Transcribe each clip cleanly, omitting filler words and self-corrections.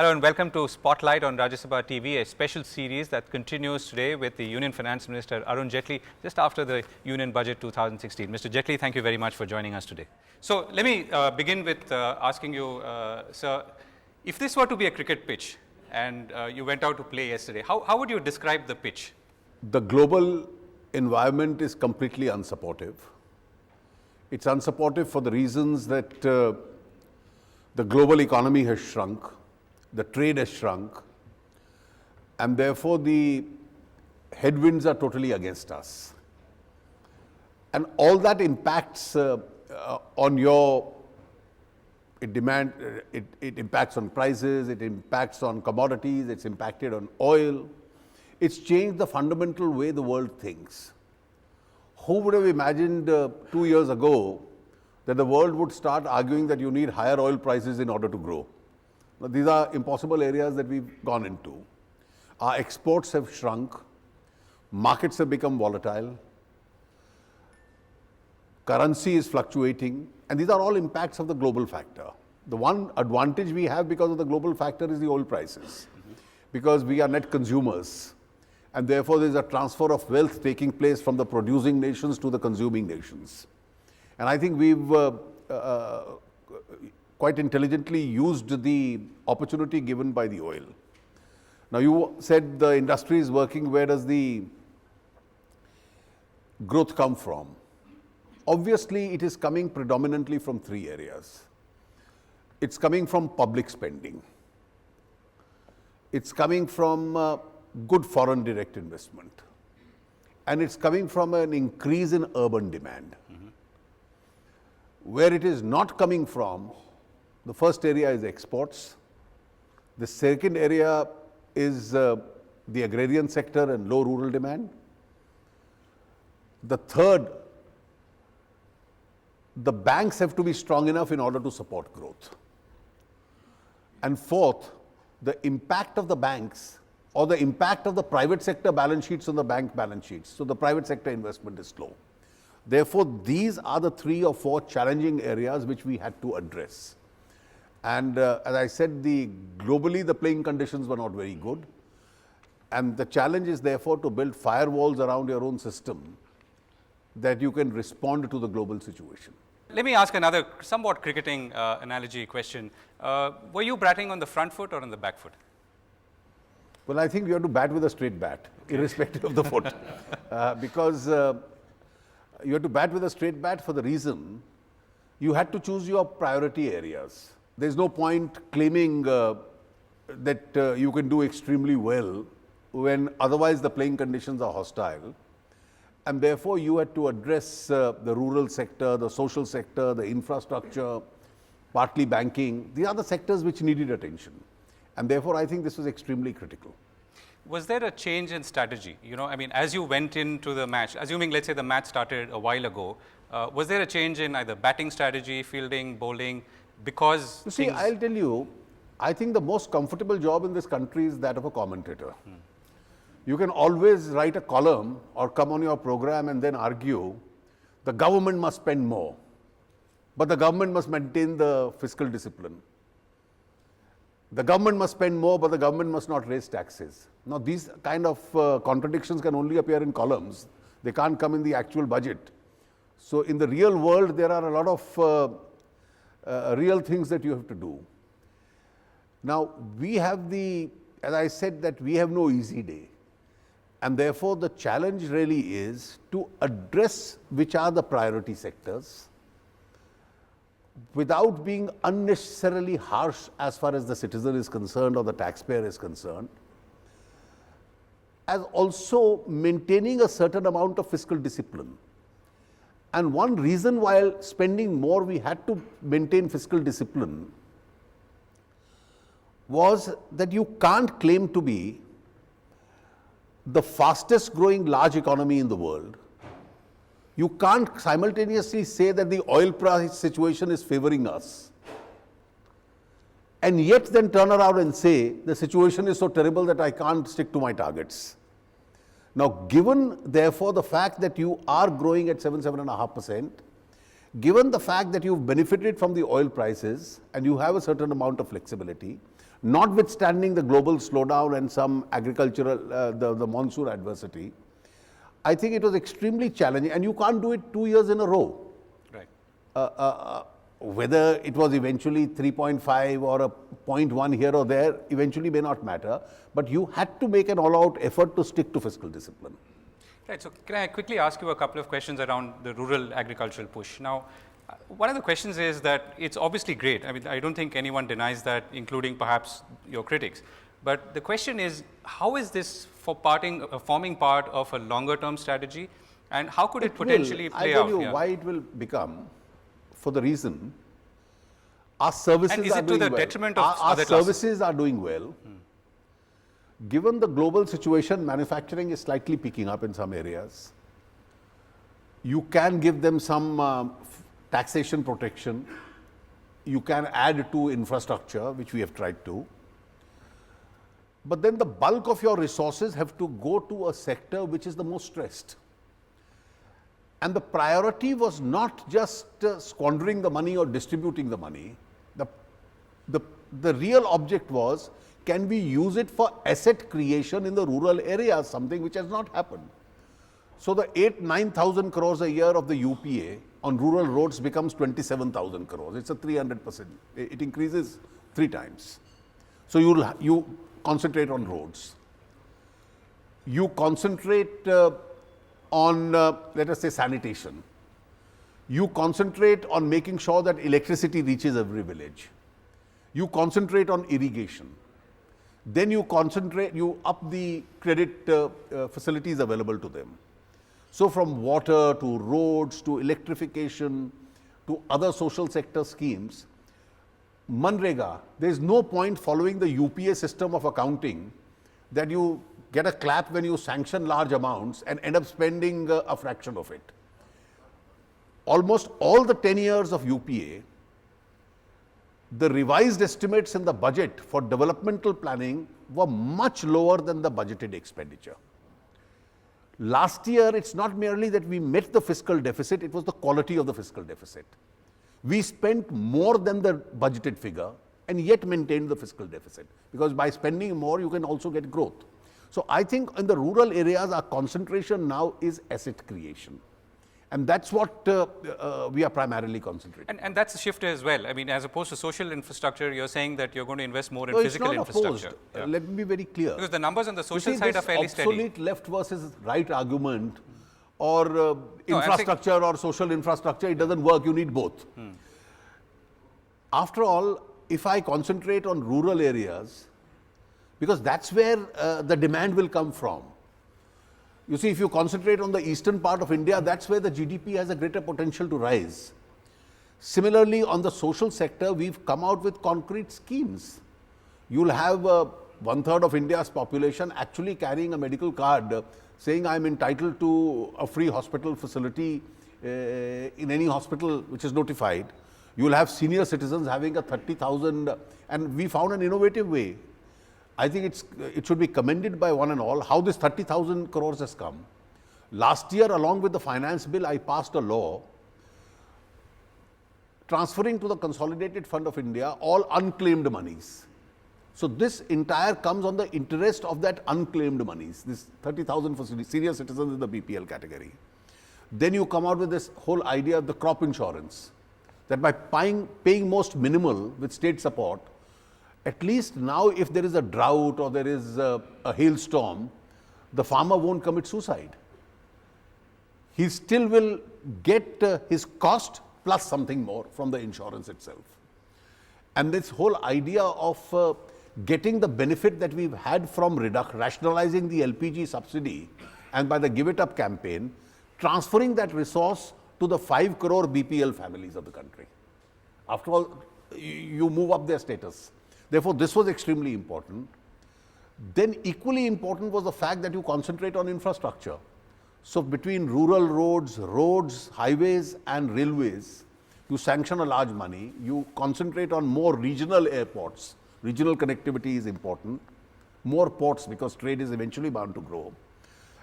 Hello and welcome to Spotlight on Rajya Sabha TV, a special series that continues today with the Union Finance Minister Arun Jaitley just after the Union Budget 2016. Mr. Jaitley, thank you very much for joining us today. So let me begin with asking you, sir, if this were to be a cricket pitch and you went out to play yesterday, how would you describe the pitch? The global environment is completely unsupportive. It's unsupportive for the reasons that the global economy has shrunk, the trade has shrunk, and therefore the headwinds are totally against us. And all that impacts on your it impacts on prices, it impacts on commodities, it's impacted on oil. It's changed the fundamental way the world thinks. Who would have imagined 2 years ago that the world would start arguing that you need higher oil prices in order to grow? Now, these are impossible areas that we've gone into. Our exports have shrunk, markets have become volatile, currency is fluctuating, and these are all impacts of the global factor. The one advantage we have because of the global factor is the oil prices, because we are net consumers, and therefore there is a transfer of wealth taking place from the producing nations to the consuming nations. And I think we've quite intelligently used the opportunity given by the oil. Now, you said the industry is working. Where does the growth come from? Obviously, it is coming predominantly from three areas. It's coming from public spending. It's coming from good foreign direct investment. And it's coming from an increase in urban demand. Where it is not coming from, the first area is exports. The second area is the agrarian sector and low rural demand. The third, the banks have to be strong enough in order to support growth. And fourth, the impact of the banks or the impact of the private sector balance sheets on the bank balance sheets. So the private sector investment is slow. Therefore, these are the 3 or 4 challenging areas which we had to address. And as I said, globally the playing conditions were not very good. And the challenge is therefore to build firewalls around your own system that you can respond to the global situation. Let me ask another somewhat cricketing analogy question. Were you batting on the front foot or on the back foot? Well, I think you have to bat with a straight bat, irrespective of the foot. Because you have to bat with a straight bat for the reason you had to choose your priority areas. There's no point claiming that you can do extremely well when otherwise the playing conditions are hostile. And therefore, you had to address the rural sector, the social sector, the infrastructure, partly banking. These are the sectors which needed attention. And therefore, I think this was extremely critical. Was there a change in strategy? You know, I mean, as you went into the match, assuming, let's say, the match started a while ago, was there a change in either batting strategy, fielding, bowling? Because you see, I'll tell you, I think the most comfortable job in this country is that of a commentator. You can always write a column or come on your program and then argue the government must spend more, but the government must maintain the fiscal discipline. The government must spend more, but the government must not raise taxes. Now, these kind of contradictions can only appear in columns. They can't come in the actual budget. So, in the real world, there are a lot of real things that you have to do. Now, we have as I said, that we have no easy day. And therefore, the challenge really is to address which are the priority sectors without being unnecessarily harsh as far as the citizen is concerned or the taxpayer is concerned, as also maintaining a certain amount of fiscal discipline. And one reason while spending more we had to maintain fiscal discipline was that you can't claim to be the fastest growing large economy in the world. You can't simultaneously say that the oil price situation is favoring us and yet then turn around and say the situation is so terrible that I can't stick to my targets. Now, given therefore the fact that you are growing at 7.5%, given the fact that you've benefited from the oil prices and you have a certain amount of flexibility, notwithstanding the global slowdown and some agricultural, the monsoon adversity, I think it was extremely challenging, and you can't do it 2 years in a row. Right. Whether it was eventually 3.5 or a 0.1 here or there, eventually may not matter, but you had to make an all-out effort to stick to fiscal discipline. Right. So can I quickly ask you a couple of questions around the rural agricultural push? Now, one of the questions is that it's obviously great. I mean, I don't think anyone denies that, including perhaps your critics. But the question is, how is this forming part of a longer term strategy, and how could it potentially play out? I'll tell you why it will become, for the reason our services and is are it doing to the well. detriment of Our other services classes? are doing well. Given the global situation, manufacturing is slightly picking up in some areas. You can give them some taxation protection. You can add to infrastructure, which we have tried to. But then the bulk of your resources have to go to a sector which is the most stressed. And the priority was not just squandering the money or distributing the money. The real object was, can we use it for asset creation in the rural areas, something which has not happened. So the 9,000 crores a year of the UPA on rural roads becomes 27,000 crores. It's a 300%. It increases 3 times. So you concentrate on roads. You concentrate on, let us say, sanitation. You concentrate on making sure that electricity reaches every village. You concentrate on irrigation. Then you up the credit facilities available to them. So from water to roads to electrification to other social sector schemes, Manrega, there is no point following the UPA system of accounting that you get a clap when you sanction large amounts and end up spending a fraction of it. Almost all the 10 years of UPA, the revised estimates in the budget for developmental planning were much lower than the budgeted expenditure. Last year, it's not merely that we met the fiscal deficit, it was the quality of the fiscal deficit. We spent more than the budgeted figure and yet maintained the fiscal deficit, because by spending more, you can also get growth. So I think in the rural areas, our concentration now is asset creation. And that's what we are primarily concentrating. And that's a shift as well. I mean, as opposed to social infrastructure, you're saying that you're going to invest more in No, physical it's not infrastructure. Opposed. Yeah. Let me be very clear. Because the numbers on the social You see, side are fairly steady. obsolete left versus right argument or infrastructure or social infrastructure, it doesn't work. You need both. After all, if I concentrate on rural areas, because that's where the demand will come from. You see, if you concentrate on the eastern part of India, that's where the GDP has a greater potential to rise. Similarly, on the social sector, we've come out with concrete schemes. You'll have 1/3 of India's population actually carrying a medical card saying I'm entitled to a free hospital facility in any hospital which is notified. You will have senior citizens having a 30,000, and we found an innovative way. I think it should be commended by one and all how this 30,000 crores has come. Last year, along with the finance bill, I passed a law transferring to the Consolidated Fund of India all unclaimed monies. So this entire comes on the interest of that unclaimed monies, this 30,000 for senior citizens in the BPL category. Then you come out with this whole idea of the crop insurance, that by paying most minimal with state support, at least now if there is a drought or there is a hailstorm, the farmer won't commit suicide. He still will get his cost plus something more from the insurance itself. And this whole idea of getting the benefit that we've had from rationalizing the LPG subsidy and by the Give It Up campaign, transferring that resource to the 5 crore BPL families of the country. After all, you move up their status. Therefore, this was extremely important. Then equally important was the fact that you concentrate on infrastructure. So between rural roads, highways and railways, you sanction a large money, you concentrate on more regional airports. Regional connectivity is important, more ports because trade is eventually bound to grow.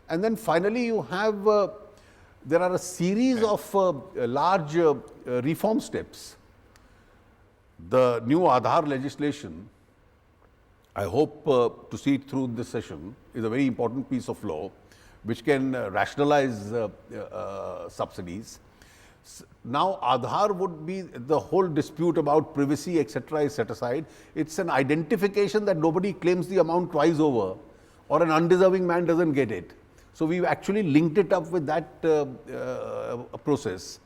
And then finally you have, there are a series of large reform steps. The new Aadhaar legislation I hope to see it through this session, is a very important piece of law which can rationalize subsidies. Now, Aadhaar would be the whole dispute about privacy, etc., is set aside. It's an identification that nobody claims the amount twice over, or an undeserving man doesn't get it. So, we've actually linked it up with that process.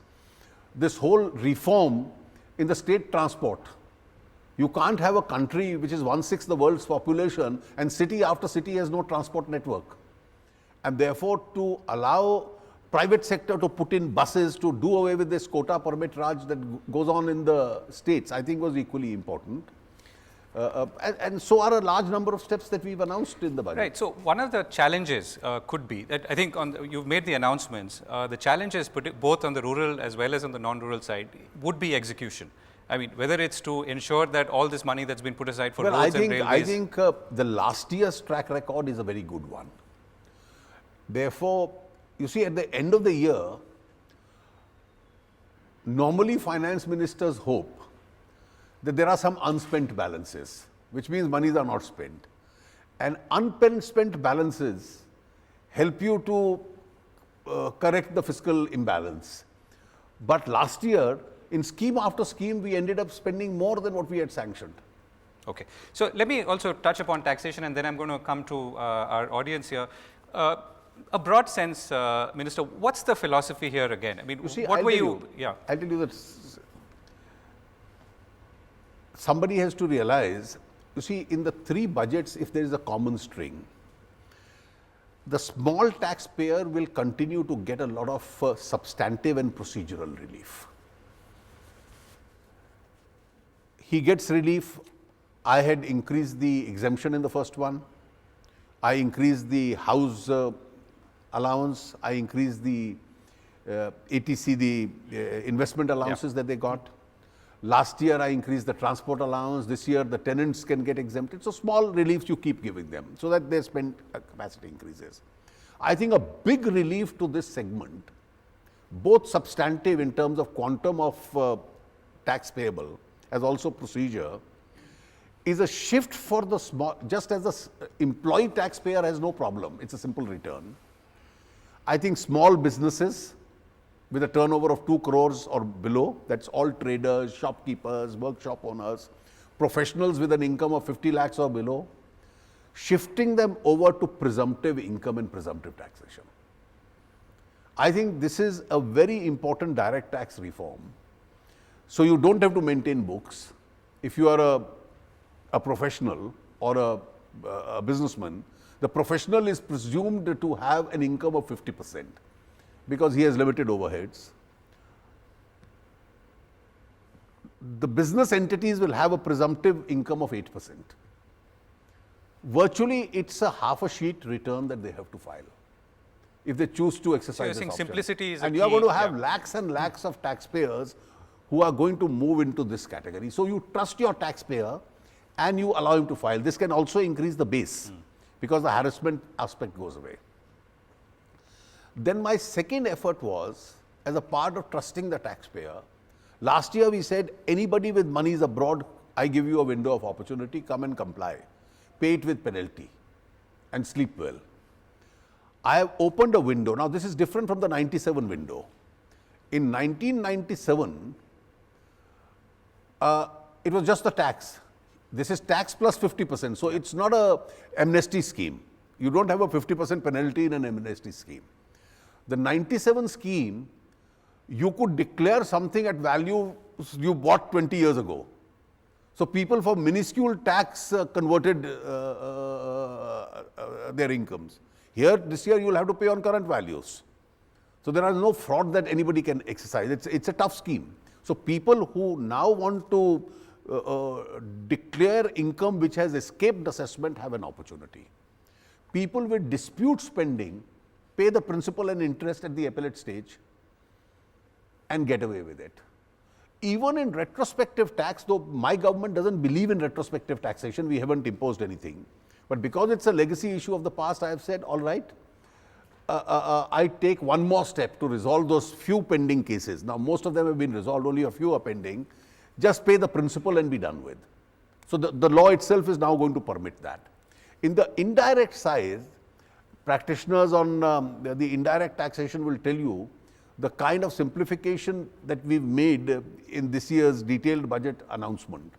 This whole reform in the state transport. You can't have a country which is 1/6 the world's population and city after city has no transport network. And therefore, to allow private sector to put in buses to do away with this quota permit raj that goes on in the states, I think was equally important. And so are a large number of steps that we've announced in the budget. Right. So one of the challenges could be that I think you've made the announcements. The challenges both on the rural as well as on the non-rural side would be execution. I mean, whether it's to ensure that all this money that's been put aside for roads and railways. I think the last year's track record is a very good one. Therefore, you see, at the end of the year, normally finance ministers hope that there are some unspent balances, which means monies are not spent. And unspent balances help you to correct the fiscal imbalance. But last year, in scheme after scheme, we ended up spending more than what we had sanctioned. Okay. So let me also touch upon taxation, and then I'm going to come to our audience here. A broad sense, Minister, what's the philosophy here again? I mean, you see, what were you? I'll tell you that somebody has to realize, you see, in the three budgets, if there is a common string, the small taxpayer will continue to get a lot of substantive and procedural relief. He gets relief. I had increased the exemption in the first one. I increased the house allowance. I increased the ATC, the investment allowances that they got. Last year, I increased the transport allowance. This year, the tenants can get exempted. So, small reliefs you keep giving them so that their spend capacity increases. I think a big relief to this segment, both substantive in terms of quantum of tax payable as also procedure, is a shift for the small, just as the employee taxpayer has no problem, it's a simple return. I think small businesses with a turnover of 2 crores or below, that's all traders, shopkeepers, workshop owners, professionals with an income of 50 lakhs or below, shifting them over to presumptive income and presumptive taxation. I think this is a very important direct tax reform. So you don't have to maintain books. If you are a professional or a businessman, the professional is presumed to have an income of 50% because he has limited overheads. The business entities will have a presumptive income of 8%. Virtually, it's a half a sheet return that they have to file if they choose to exercise this option. Simplicity is and you are going to have lakhs and lakhs of taxpayers who are going to move into this category. So you trust your taxpayer and you allow him to file. This can also increase the base because the harassment aspect goes away. Then my second effort was, as a part of trusting the taxpayer, last year we said anybody with monies abroad, I give you a window of opportunity, come and comply, pay it with penalty and sleep well. I have opened a window. Now this is different from the 97 window. In 1997, it was just the tax. This is tax plus 50%. So it's not a amnesty scheme. You don't have a 50% penalty in an amnesty scheme. The 97 scheme, you could declare something at value you bought 20 years ago. So people for minuscule tax converted their incomes. Here, this year, you will have to pay on current values. So there are no fraud that anybody can exercise. It's a tough scheme. So people who now want to declare income which has escaped assessment have an opportunity. People with dispute spending pay the principal and interest at the appellate stage and get away with it. Even in retrospective tax, though my government doesn't believe in retrospective taxation, we haven't imposed anything. But because it's a legacy issue of the past, I have said, all right, I take one more step to resolve those few pending cases. Now, most of them have been resolved, only a few are pending. Just pay the principal and be done with. So the law itself is now going to permit that. In the indirect side, practitioners on the indirect taxation will tell you the kind of simplification that we've made in this year's detailed budget announcement.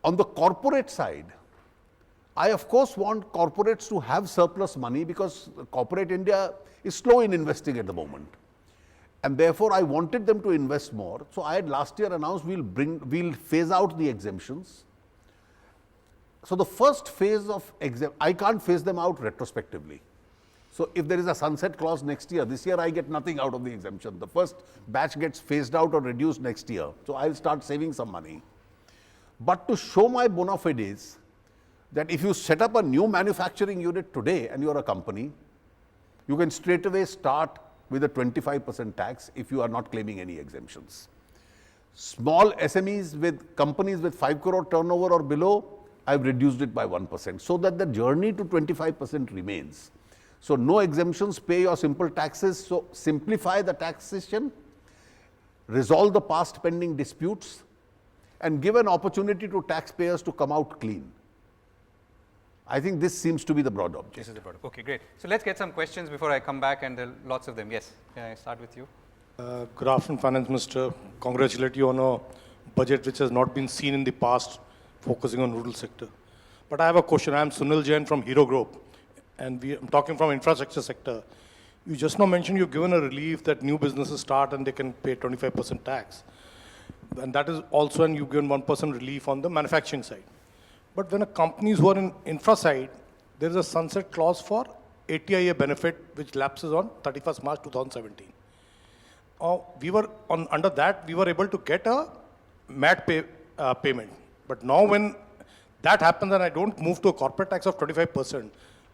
On the corporate side, I of course want corporates to have surplus money because corporate India is slow in investing at the moment. And therefore, I wanted them to invest more. So I had last year announced we'll phase out the exemptions. So the first phase of I can't phase them out retrospectively. So if there is a sunset clause next year, this year I get nothing out of the exemption. The first batch gets phased out or reduced next year. So I'll start saving some money. But to show my bona fides that if you set up a new manufacturing unit today and you're a company, you can straight away start with a 25% tax if you are not claiming any exemptions. Small SMEs with companies with 5 crore turnover or below, I've reduced it by 1% so that the journey to 25% remains. So no exemptions, pay your simple taxes. So simplify the taxation, resolve the past pending disputes, and give an opportunity to taxpayers to come out clean. I think this seems to be the broad object. This is the broad. Okay, great. So let's get some questions before I come back, and there are lots of them. Yes, can I start with you? Good afternoon, Finance Minister. Congratulate you on a budget which has not been seen in the past, focusing on rural sector. But I have a question. I am Sunil Jain from Hero Group, and I'm talking from infrastructure sector. You just now mentioned you've given a relief that new businesses start and they can pay 25% tax. And that is also, and you've given 1% relief on the manufacturing side. But when a companies who are in infra side, there is a sunset clause for ATIA benefit which lapses on 31st March 2017. Under that, we were able to get a MAT payment. But now when that happens and I don't move to a corporate tax of 25%,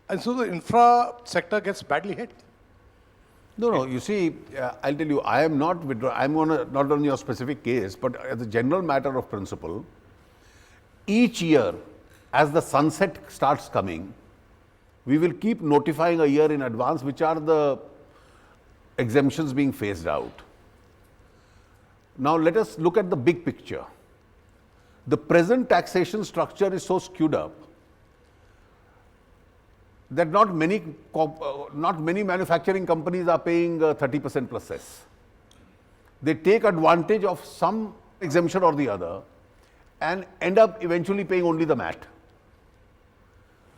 and so the infra sector gets badly hit. No, you see, I'll tell you, I am not not on your specific case, but as a general matter of principle, each year, as the sunset starts coming, we will keep notifying a year in advance which are the exemptions being phased out. Now, let us look at the big picture. The present taxation structure is so skewed up that not many manufacturing companies are paying 30% plus cess. They take advantage of some exemption or the other and end up eventually paying only the MAT.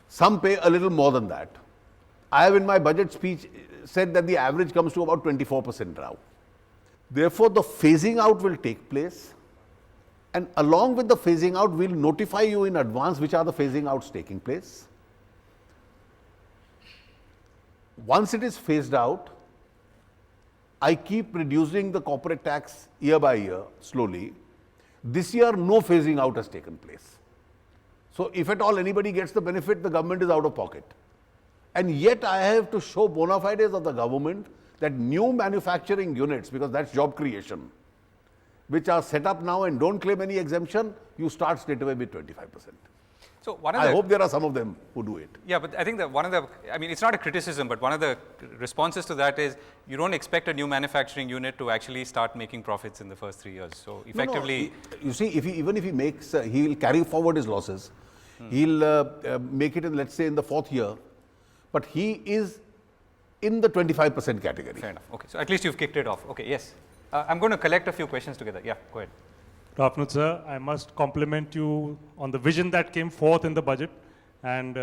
Some pay a little more than that. I have in my budget speech said that the average comes to about 24% now. Therefore, the phasing out will take place, and along with the phasing out, we'll notify you in advance which are the phasing outs taking place. Once it is phased out, I keep reducing the corporate tax year by year, slowly. This year, no phasing out has taken place. So if at all anybody gets the benefit, the government is out of pocket. And yet I have to show bona fides of the government that new manufacturing units, because that's job creation, which are set up now and don't claim any exemption, you start straight away with 25%. So I hope there are some of them who do it. Yeah, but I think that it's not a criticism, but one of the responses to that is you don't expect a new manufacturing unit to actually start making profits in the first 3 years. So effectively, you see, even if he makes, he will carry forward his losses. He'll make it in, let's say, in the 4th year, but he is in the 25% category. Fair enough. Okay, so at least you've kicked it off. Okay, yes. I'm going to collect a few questions together. Yeah, go ahead. Good afternoon, sir. I must compliment you on the vision that came forth in the budget, and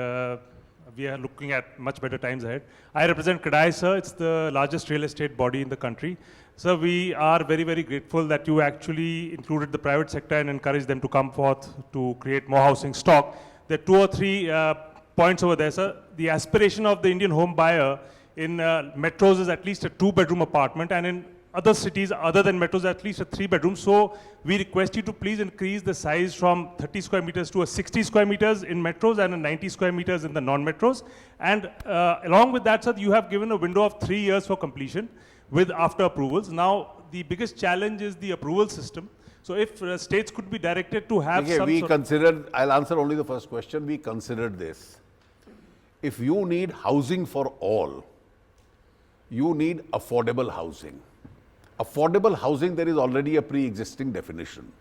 we are looking at much better times ahead. I represent CREDAI, sir. It's the largest real estate body in the country. Sir, we are very, very grateful that you actually included the private sector and encouraged them to come forth to create more housing stock. There are 2 or 3 points over there, sir. The aspiration of the Indian home buyer in metros is at least a 2-bedroom apartment, and in other cities other than metros at least a 3-bedroom. So we request you to please increase the size from 30 square meters to a 60 square meters in metros and a 90 square meters in the non-metros. And along with that, sir, you have given a window of 3 years for completion with after approvals. Now, the biggest challenge is the approval system. So if states could be directed to have I'll answer only the first question. We considered this. If you need housing for all, you need affordable housing. Affordable housing, there is already a pre-existing definition.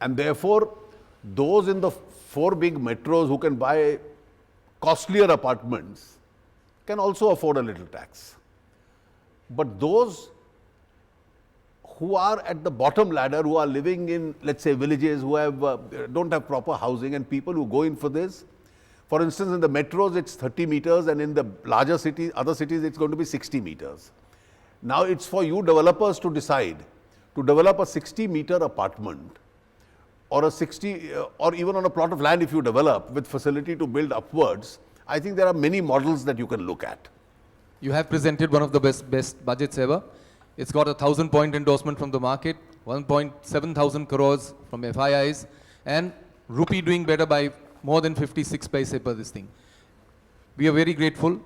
And therefore, those in the 4 big metros who can buy costlier apartments can also afford a little tax. But those who are at the bottom ladder, who are living in, let's say, villages, who don't have proper housing, and people who go in for this, for instance, in the metros, it's 30 meters, and in the larger cities, other cities, it's going to be 60 meters. Now, it's for you developers to decide to develop a 60-meter apartment or a 60, or even on a plot of land if you develop with facility to build upwards. I think there are many models that you can look at. You have presented one of the best budgets ever. It's got a 1,000-point endorsement from the market, 1.7 crores from FIIs, and rupee doing better by more than 56 paise per this thing. We are very grateful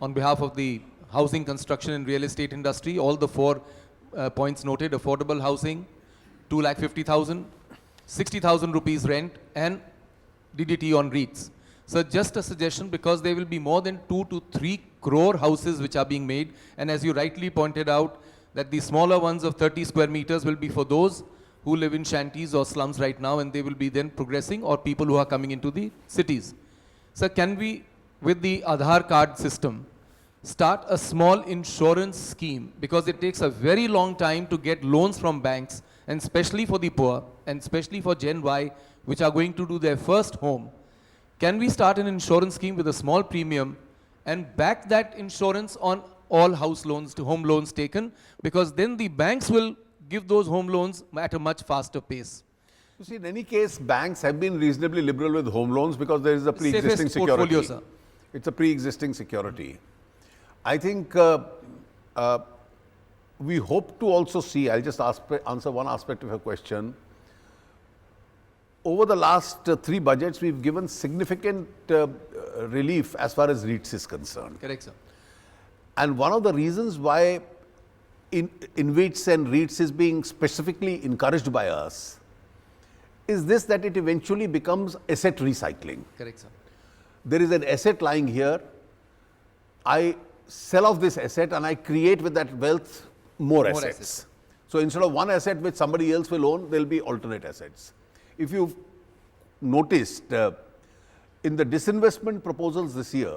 on behalf of the housing, construction and real estate industry. All the 4 points noted: affordable housing, 2,50,000, 60,000 rupees rent, and DDT on REITs. So just a suggestion, because there will be more than 2 to 3 crore houses which are being made, and as you rightly pointed out, that the smaller ones of 30 square meters will be for those who live in shanties or slums right now, and they will be then progressing, or people who are coming into the cities. So can we, with the Aadhaar card system, start a small insurance scheme, because it takes a very long time to get loans from banks, and especially for the poor, and especially for Gen Y, which are going to do their first home. Can we start an insurance scheme with a small premium and back that insurance on all house loans, to home loans taken, because then the banks will give those home loans at a much faster pace. You see, in any case, banks have been reasonably liberal with home loans because there is a pre-existing Safest portfolio, security. sir. It's a pre-existing security. I think we hope to also see, I'll just answer one aspect of your question. Over the last 3 budgets, we've given significant relief as far as REITs is concerned. Correct, sir. And one of the reasons why InvITs and REITs is being specifically encouraged by us is this, that it eventually becomes asset recycling. Correct, sir. There is an asset lying here. I sell off this asset and I create with that wealth more assets. So instead of one asset which somebody else will own, there will be alternate assets. If you've noticed, in the disinvestment proposals this year,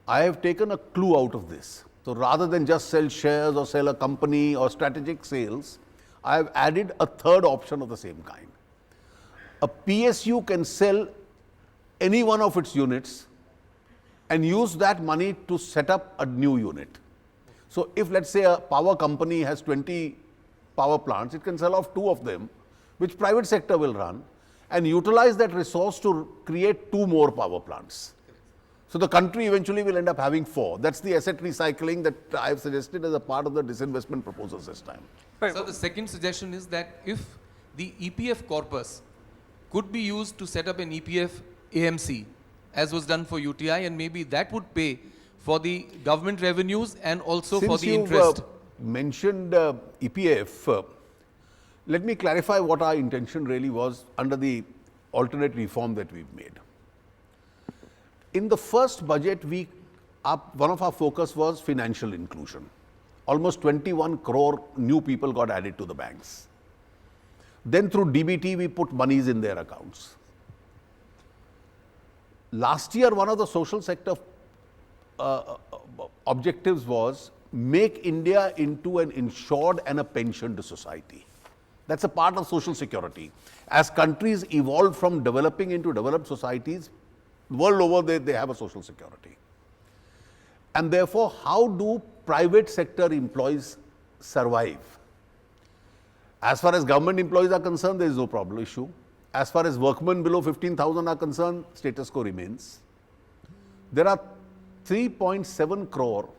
I have taken a clue out of this. So rather than just sell shares or sell a company or strategic sales, I have added a third option of the same kind. A PSU can sell any one of its units and use that money to set up a new unit. So if, let's say, a power company has 20 power plants, it can sell off 2 of them, which private sector will run, and utilize that resource to create 2 more power plants. So the country eventually will end up having 4. That's the asset recycling that I have suggested as a part of the disinvestment proposals this time. So the second suggestion is that if the EPF corpus could be used to set up an EPF AMC, as was done for UTI, and maybe that would pay for the government revenues and also for the interest. Mentioned EPF, let me clarify what our intention really was under the alternate reform that we've made. In the first budget, one of our focus was financial inclusion. Almost 21 crore new people got added to the banks. Then through DBT, we put monies in their accounts. Last year, one of the social sector objectives was make India into an insured and a pensioned society. That's a part of social security. As countries evolve from developing into developed societies, world over they have a social security. And therefore, how do private sector employees survive? As far as government employees are concerned, there is no problem issue. As far as workmen below 15,000 are concerned, status quo remains. There are 3.7 crore,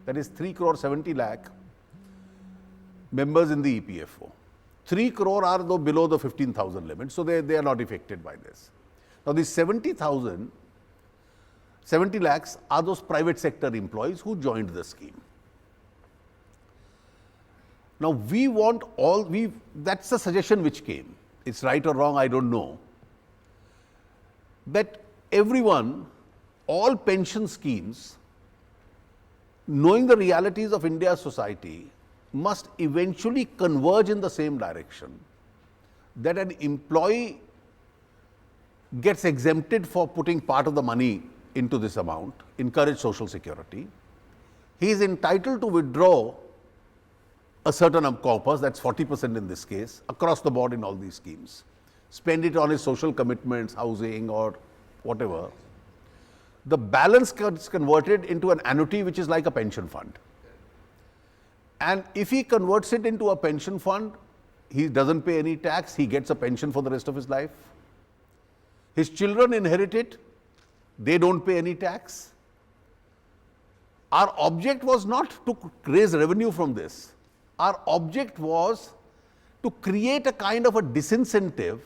that is 3 crore 70 lakh members in the EPFO. 3 crore are though below the 15,000 limit, so they are not affected by this. Now, these 70 lakhs are those private sector employees who joined the scheme. Now, we want that's the suggestion which came. It's right or wrong, I don't know. That everyone, all pension schemes, knowing the realities of India's society, must eventually converge in the same direction, that an employee gets exempted for putting part of the money into this amount, encourage social security. He is entitled to withdraw a certain corpus, that's 40% in this case, across the board in all these schemes. Spend it on his social commitments, housing or whatever. The balance gets converted into an annuity, which is like a pension fund. And if he converts it into a pension fund, he doesn't pay any tax, he gets a pension for the rest of his life. His children inherit it, they don't pay any tax. Our object was not to raise revenue from this. Our object was to create a kind of a disincentive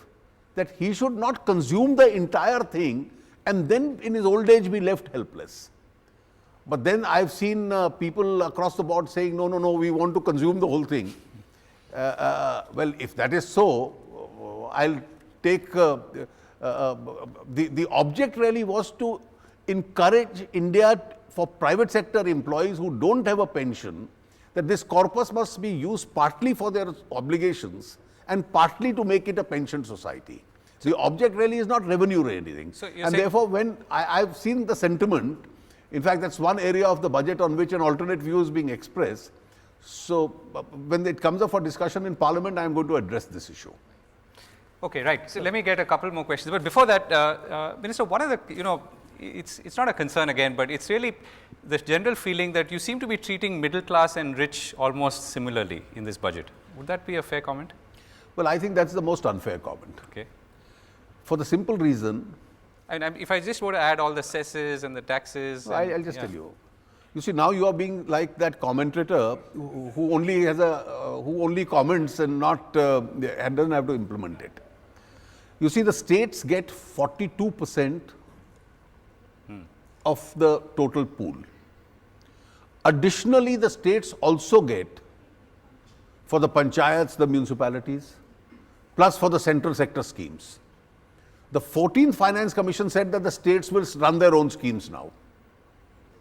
that he should not consume the entire thing and then in his old age be left helpless. But then I've seen people across the board saying, no, no, no, we want to consume the whole thing. Well, if that is so, I'll take, the object really was to encourage India for private sector employees who don't have a pension, that this corpus must be used partly for their obligations and partly to make it a pension society. So the object really is not revenue or anything. So and therefore, when I've seen the sentiment, in fact, that's one area of the budget on which an alternate view is being expressed. So when it comes up for discussion in Parliament, I'm going to address this issue. Okay, right. So let me get a couple more questions. But before that, Minister, one of the, it's not a concern again, but it's really the general feeling that you seem to be treating middle class and rich almost similarly in this budget. Would that be a fair comment? Well, I think that's the most unfair comment. Okay. For the simple reason. And if I just were to add all the cesses and the taxes. I'll just tell you. You see, now you are being like that commentator who only has who only comments and not and doesn't have to implement it. You see, the states get 42% of the total pool. Additionally, the states also get for the panchayats, the municipalities, plus for the central sector schemes. The 14th Finance Commission said that the states will run their own schemes now.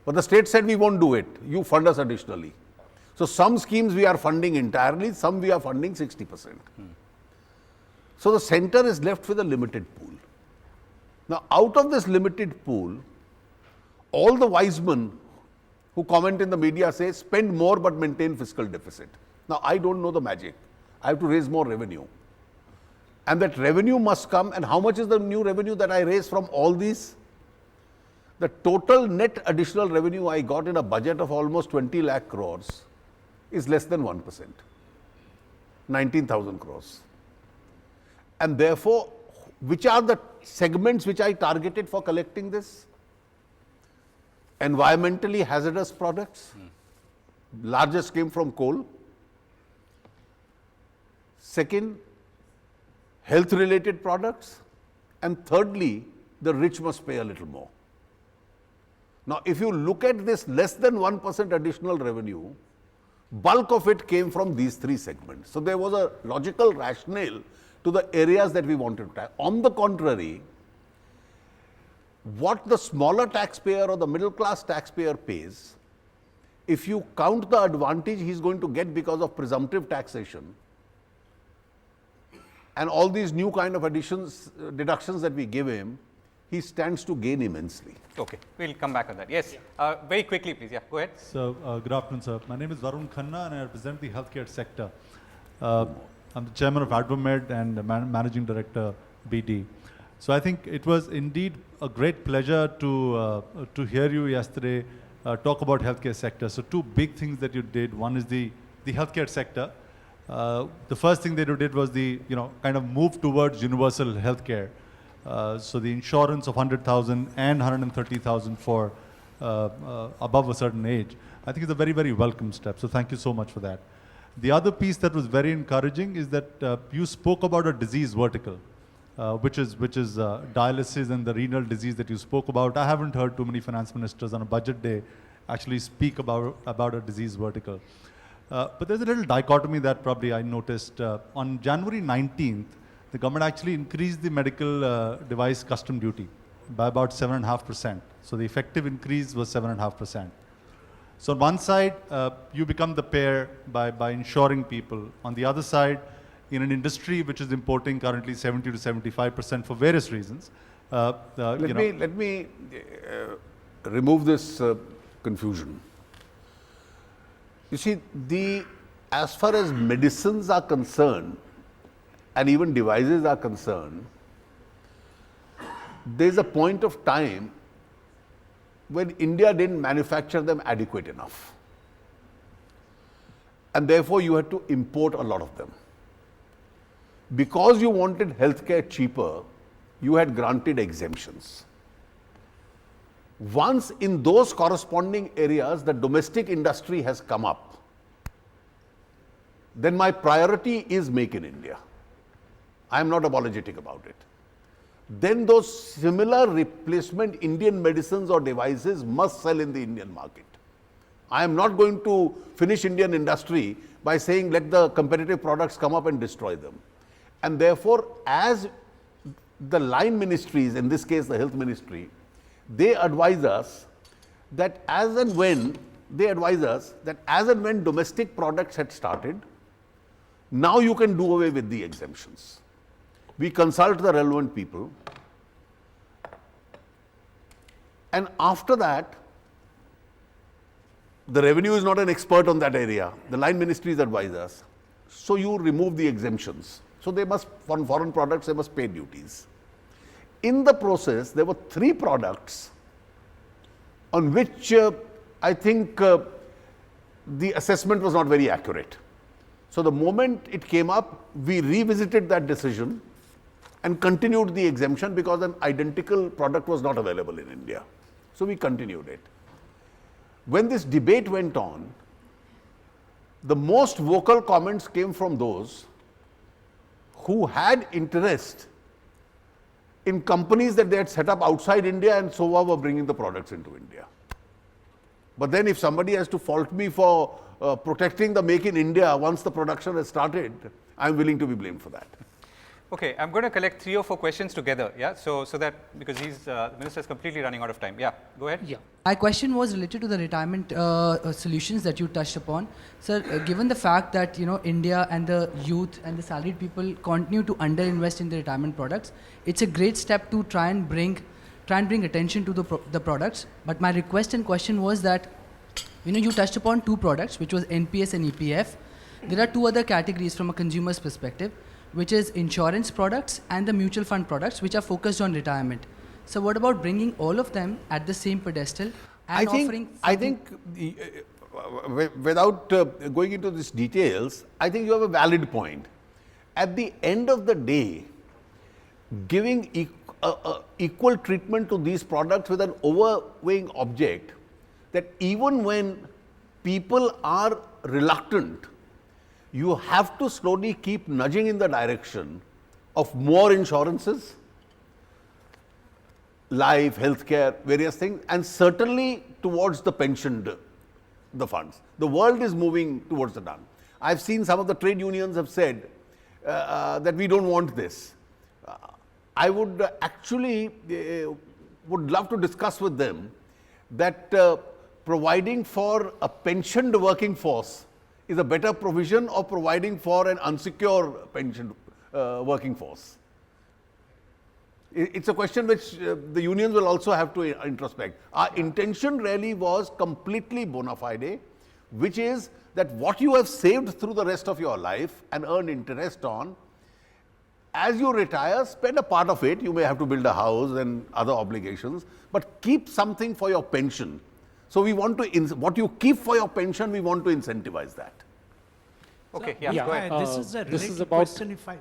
But the state said we won't do it, you fund us additionally. So some schemes we are funding entirely, some we are funding 60%. So the center is left with a limited pool. Now out of this limited pool, all the wise men who comment in the media say spend more but maintain fiscal deficit. Now I don't know the magic, I have to raise more revenue. And that revenue must come, and how much is the new revenue that I raise from all these? The total net additional revenue I got in a budget of almost 20 lakh crores is less than 1%, 19,000 crores. And therefore, which are the segments which I targeted for collecting this? Environmentally hazardous products, largest came from coal. Second, health related products, and thirdly, the rich must pay a little more. Now, if you look at this less than 1% additional revenue, bulk of it came from these three segments. So there was a logical rationale to the areas that we wanted to tackle. On the contrary, what the smaller taxpayer or the middle class taxpayer pays, if you count the advantage he is going to get because of presumptive taxation, and all these new kind of deductions that we give him, he stands to gain immensely. Okay, we'll come back on that. Yes, very quickly, please. Yeah, go ahead. So, good afternoon, sir. My name is Arun Khanna, and I represent the healthcare sector. I'm the chairman of Advomed and managing director, BD. So, I think it was indeed a great pleasure to hear you yesterday talk about healthcare sector. So, two big things that you did. One is the healthcare sector. The first thing that you did was kind of move towards universal healthcare. So the insurance of 100,000 and 130,000 for above a certain age, I think is a very, very welcome step. So thank you so much for that. The other piece that was very encouraging is that you spoke about a disease vertical, which is dialysis and the renal disease that you spoke about. I haven't heard too many finance ministers on a budget day actually speak about a disease vertical. But there's a little dichotomy that probably I noticed. On January 19th, the government actually increased the medical device custom duty by about 7.5%. So the effective increase was 7.5%. So on one side, you become the payer by insuring people. On the other side, in an industry which is importing currently 70 to 75% for various reasons, Let me remove this confusion. You see, as far as medicines are concerned, and even devices are concerned, there's a point of time when India didn't manufacture them adequate enough. And therefore, you had to import a lot of them. Because you wanted healthcare cheaper, you had granted exemptions. Once in those corresponding areas, the domestic industry has come up, then my priority is Make in India. I am not apologetic about it. Then those similar replacement Indian medicines or devices must sell in the Indian market. I am not going to finish Indian industry by saying let the competitive products come up and destroy them. And therefore, as the line ministries, in this case the health ministry, they advise us that as and when domestic products had started, now you can do away with the exemptions. We consult the relevant people, and after that, the revenue is not an expert on that area. The line ministries advise us. So you remove the exemptions. So they must, for foreign products, they must pay duties. In the process, there were 3 products on which I think the assessment was not very accurate. So the moment it came up, we revisited that decision and continued the exemption because an identical product was not available in India. So we continued it. When this debate went on, the most vocal comments came from those who had interest in companies that they had set up outside India and so were bringing the products into India. But then if somebody has to fault me for protecting the Make in India once the production has started, I am willing to be blamed for that. Okay, I'm going to collect 3 or 4 questions together, yeah, so that, because the minister is completely running out of time. Yeah, go ahead. Yeah. My question was related to the retirement solutions that you touched upon. Sir, given the fact that, India and the youth and the salaried people continue to underinvest in the retirement products, it's a great step to try and bring attention to the products. But my request and question was that, you touched upon 2 products, which was NPS and EPF. There are 2 other categories from a consumer's perspective, which is insurance products and the mutual fund products, which are focused on retirement. So what about bringing all of them at the same pedestal and offering... I think, without going into these details, I think you have a valid point. At the end of the day, giving equal treatment to these products with an overweighing object, that even when people are reluctant, you have to slowly keep nudging in the direction of more insurances, life, healthcare, various things, and certainly towards the pensioned, the funds. The world is moving towards the done. I've seen some of the trade unions have said that we don't want this. I would actually would love to discuss with them that providing for a pensioned working force is a better provision of providing for an unsecure pension working force. It's a question which the unions will also have to introspect. Our intention really was completely bona fide, which is that what you have saved through the rest of your life and earned interest on, as you retire, spend a part of it. You may have to build a house and other obligations, but keep something for your pension. So we want to, what you keep for your pension, we want to incentivize that. Okay, yeah, go ahead. This is a related question if I...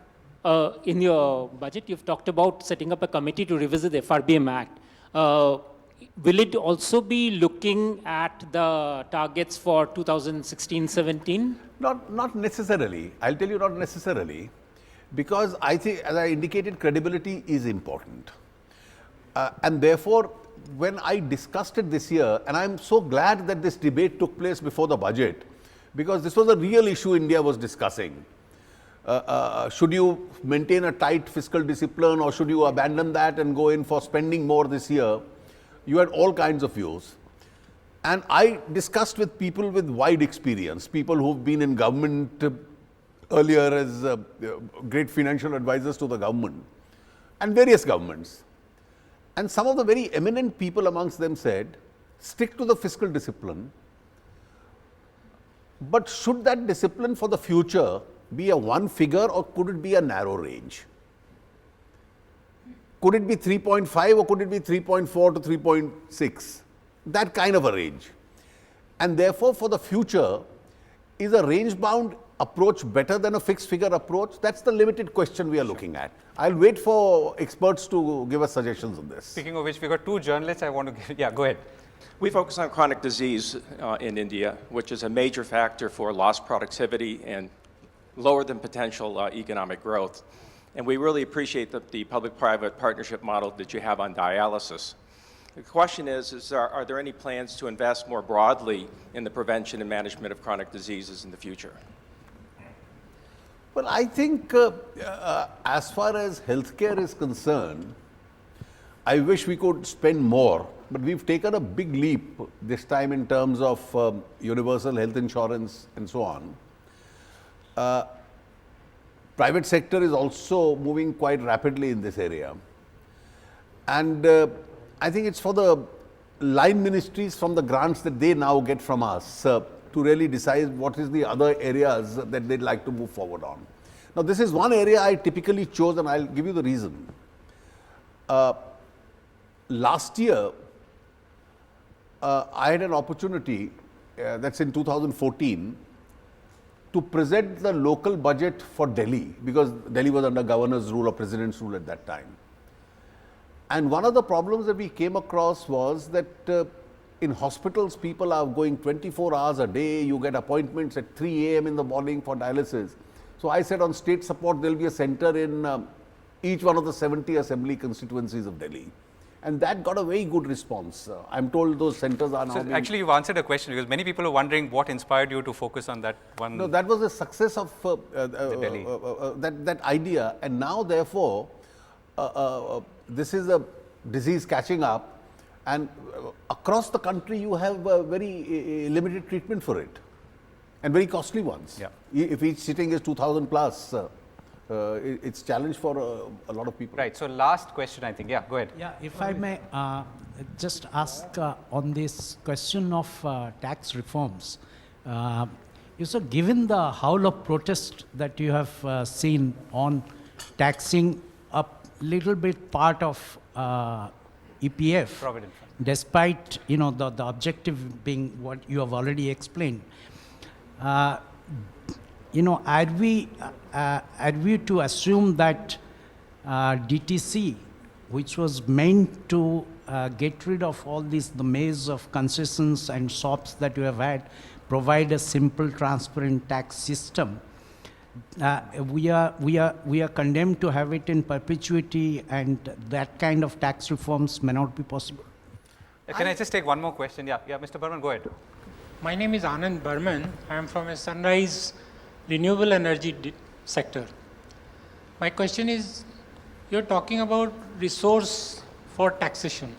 in your budget, you've talked about setting up a committee to revisit the FRBM Act. Will it also be looking at the targets for 2016-17? Not necessarily. I'll tell you not necessarily, because I think, as I indicated, credibility is important. And therefore, when I discussed it this year, and I'm so glad that this debate took place before the budget, because this was a real issue India was discussing. Should you maintain a tight fiscal discipline or should you abandon that and go in for spending more this year? You had all kinds of views. And I discussed with people with wide experience, people who've been in government earlier as great financial advisors to the government and various governments. And some of the very eminent people amongst them said, stick to the fiscal discipline, but should that discipline for the future be a one figure or could it be a narrow range? Could it be 3.5 or could it be 3.4 to 3.6? That kind of a range. And therefore, for the future, is a range-bound approach better than a fixed figure approach? That's the limited question we are looking at. I'll wait for experts to give us suggestions on this. Speaking of which, we've got two journalists I want to give. Yeah, go ahead. We focus on chronic disease in India, which is a major factor for lost productivity and lower than potential economic growth. And we really appreciate the public-private partnership model that you have on dialysis. The question is are there any plans to invest more broadly in the prevention and management of chronic diseases in the future? Well, I think as far as healthcare is concerned, I wish we could spend more, but we've taken a big leap this time in terms of universal health insurance and so on. Private sector is also moving quite rapidly in this area. And I think it's for the line ministries from the grants that they now get from us to really decide what is the other areas that they'd like to move forward on. Now, this is one area I typically chose and I'll give you the reason. Last year, I had an opportunity, that's in 2014, to present the local budget for Delhi, because Delhi was under governor's rule or president's rule at that time. And one of the problems that we came across was that in hospitals, people are going 24 hours a day, you get appointments at 3 a.m. in the morning for dialysis. So I said on state support, there will be a center in each one of the 70 assembly constituencies of Delhi. And that got a very good response. I'm told those centers are now So actually, you've answered a question because many people are wondering what inspired you to focus on that one. No, that was the success of Delhi. that idea. And now, therefore, this is a disease catching up, and across the country, you have very limited treatment for it, and very costly ones. Yeah. If each sitting is 2,000 plus, it's challenge for a lot of people. Right. So last question, I think. Yeah, go ahead. Yeah, if I may just ask on this question of tax reforms. So given the howl of protest that you have seen on taxing a little bit part of EPF, Provident Fund. despite the objective being what you have already explained, are we to assume that DTC, which was meant to get rid of all the maze of concessions and shops that you have had, provide a simple, transparent tax system, we are condemned to have it in perpetuity, and that kind of tax reforms may not be possible. Can I just take one more question? Yeah, Mr. Burman, go ahead. My name is Anand Burman. I am from a Sunrise renewable energy sector. My question is, you're talking about resource for taxation.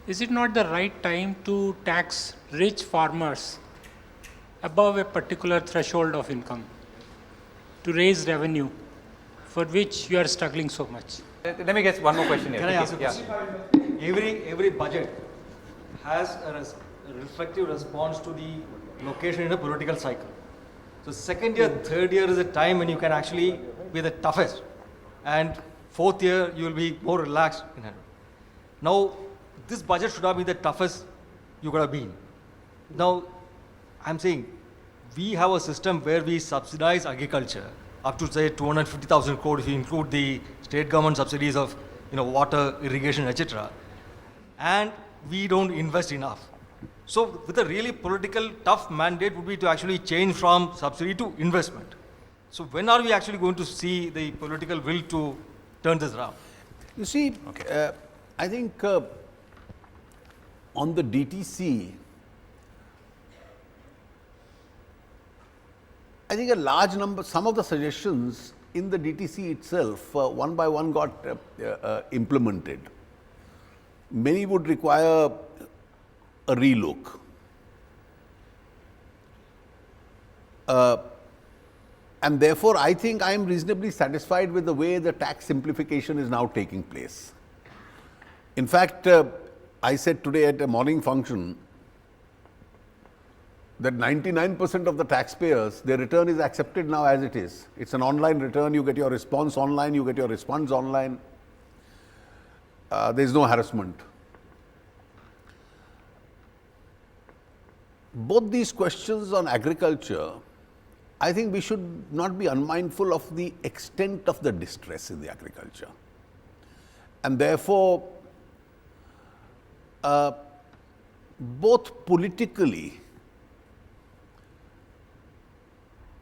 Is it not the right time to tax rich farmers above a particular threshold of income to raise revenue for which you are struggling so much? Let me get one more question here. Can I ask a question? Every budget has a reflective response to the location in a political cycle. So second year, third year is a time when you can actually be the toughest, and fourth year you will be more relaxed in handling. Now, this budget should have been the toughest you could have been. Now, I'm saying we have a system where we subsidize agriculture up to say 250,000 crore if you include the state government subsidies of water, irrigation, etc. And we don't invest enough. So with a really political tough mandate would be to actually change from subsidy to investment. So when are we actually going to see the political will to turn this around? You see, I think on the DTC, I think a large number, some of the suggestions in the DTC itself, one by one got implemented. Many would require a relook. And therefore, I think I am reasonably satisfied with the way the tax simplification is now taking place. In fact, I said today at a morning function that 99% of the taxpayers, their return is accepted now as it is. It's an online return, you get your response online, you get your response online. There is no harassment. Both these questions on agriculture, I think we should not be unmindful of the extent of the distress in the agriculture. And therefore, both politically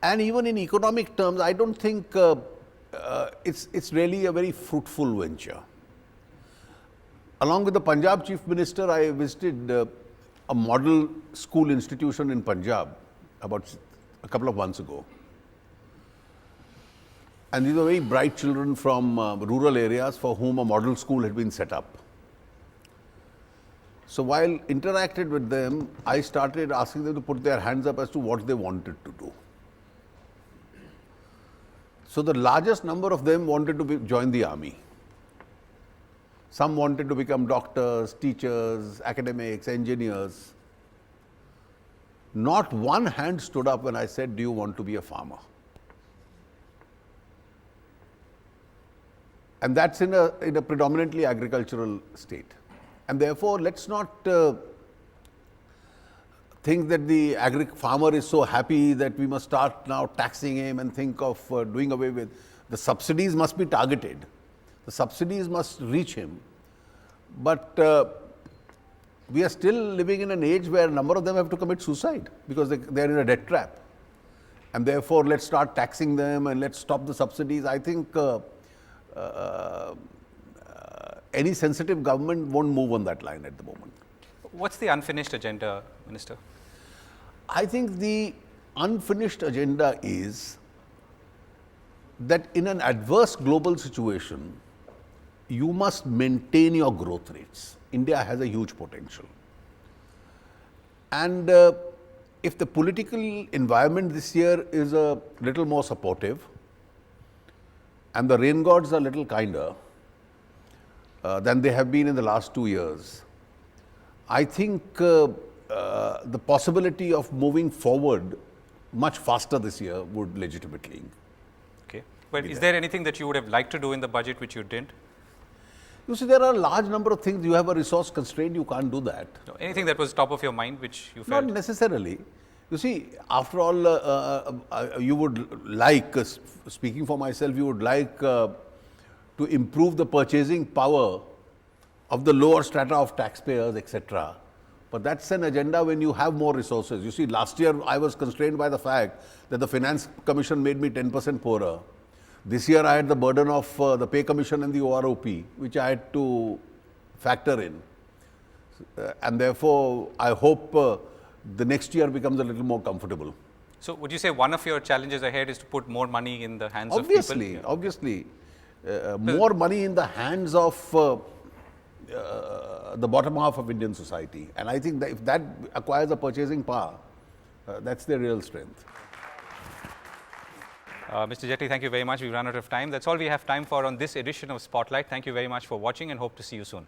and even in economic terms, I don't think it's really a very fruitful venture. Along with the Punjab Chief Minister, I visited a model school institution in Punjab about a couple of months ago. And these were very bright children from rural areas for whom a model school had been set up. So while interacted with them, I started asking them to put their hands up as to what they wanted to do. So the largest number of them wanted to join the army. Some wanted to become doctors, teachers, academics, engineers. Not one hand stood up when I said, do you want to be a farmer? And that's in a predominantly agricultural state. And therefore, let's not think that the farmer is so happy that we must start now taxing him and think of doing away with. The subsidies must be targeted. The subsidies must reach him. But we are still living in an age where a number of them have to commit suicide because they are in a debt trap. And therefore, let's start taxing them and let's stop the subsidies. I think any sensitive government won't move on that line at the moment. What's the unfinished agenda, Minister? I think the unfinished agenda is that in an adverse global situation, you must maintain your growth rates. India has a huge potential. And if the political environment this year is a little more supportive and the rain gods are a little kinder than they have been in the last 2 years, I think the possibility of moving forward much faster this year would legitimately. Okay. But is there anything that you would have liked to do in the budget which you didn't? You see, there are a large number of things. You have a resource constraint, you can't do that. No, anything that was top of your mind which you felt? Not necessarily. You see, after all, you would like, speaking for myself, you would like to improve the purchasing power of the lower strata of taxpayers, etc. But that's an agenda when you have more resources. You see, last year I was constrained by the fact that the Finance Commission made me 10% poorer. This year I had the burden of the Pay Commission and the OROP, which I had to factor in. And therefore, I hope the next year becomes a little more comfortable. So would you say one of your challenges ahead is to put more money in the hands of people? Obviously, more money in the hands of the bottom half of Indian society. And I think that if that acquires a purchasing power, that's their real strength. Mr. Jaitley, thank you very much. We've run out of time. That's all we have time for on this edition of Spotlight. Thank you very much for watching and hope to see you soon.